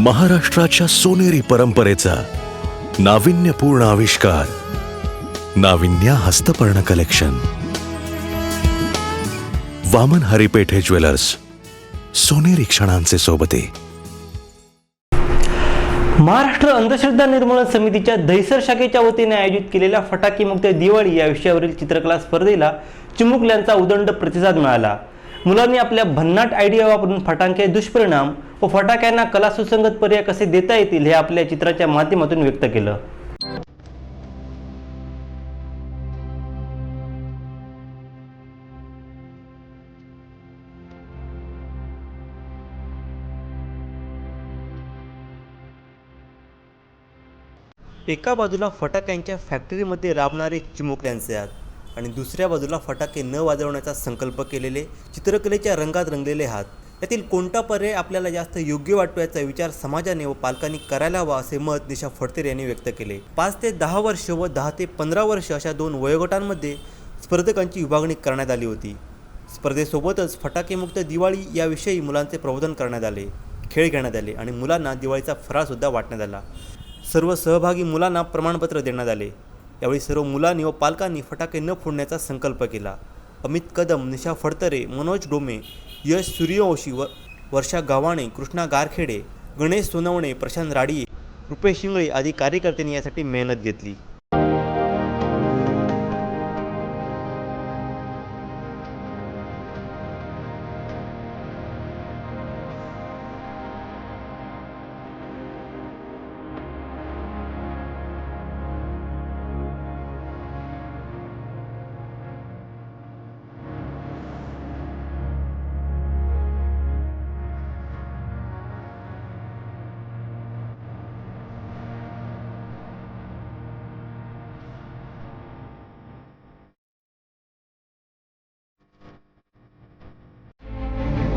महाराष्ट्राच्या सोनेरी परंपरेचा नाविन्यपूर्ण आविष्कार, नाविन्या हस्तपर्ण कलेक्शन. वामन हरिपेठे ज्वेलर्स, सोनेरी क्षणांचे सोबते. महाराष्ट्र अंधश्रद्धा निर्मूलन समितीच्या दहिसर शाखेच्या वतीने आयोजित केलेल्या फटाके मुक्त दिवाळी या विषयावरील चित्रकला स्पर्धेला चिमुकल्यांचा उदंड प्रतिसाद मिळाला. मुलांनी आपल्या भन्नाट आयडिया वापरून फटाक्यांचे दुष्परिणाम व फटाक्यांना कला सुसंगत पर्याय कसे देता येतील हे आपल्या चित्राच्या माध्यमातून व्यक्त केलं. एका बाजूला फटाक्यांच्या फॅक्टरीमध्ये राबणारे चिमुकल्यांचे हात आणि दुसऱ्या बाजूला फटाके न वाजवण्याचा संकल्प केलेले, चित्रकलेच्या रंगात रंगलेले हात. यातील कोणता पर्याय आपल्याला जास्त योग्य वाटतो याचा विचार समाजाने व पालकांनी करायला हवा असे मत निशा फडतरे यांनी व्यक्त केले. 5 ते 10 वर्ष व 10 ते 15 वर्ष अशा 2 वयोगटांमध्ये स्पर्धकांची विभागणी करण्यात आली होती. स्पर्धेसोबतच फटाकेमुक्त दिवाळी याविषयी मुलांचे प्रबोधन करण्यात आले, खेळ घेण्यात आले आणि मुलांना दिवाळीचा फराळसुद्धा वाटण्यात आला. सर्व सहभागी मुलांना प्रमाणपत्र देण्यात आले. यावेळी सर्व मुलांनी व पालकांनी फटाके न फोडण्याचा संकल्प केला. अमित कदम, निशा फडतरे, मनोज डोमे, यश सूर्यवंशी, वर्षा गावाणे, कृष्णा गारखेडे, गणेश सोनवणे, प्रशांत राडिये, रुपेश शिंगळे आदी कार्यकर्त्यांनी यासाठी मेहनत घेतली.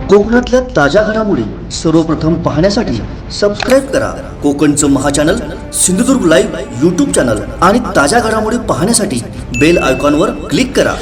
कोकणातल्या ताज्या घडामोडी सर्वप्रथम पाहण्यासाठी सबस्क्राईब करा कोकणचं महाचॅनल सिंधुदुर्ग लाईव्ह यूट्यूब चॅनल आणि ताज्या घडामोडी पाहण्यासाठी बेल आयकॉनवर क्लिक करा.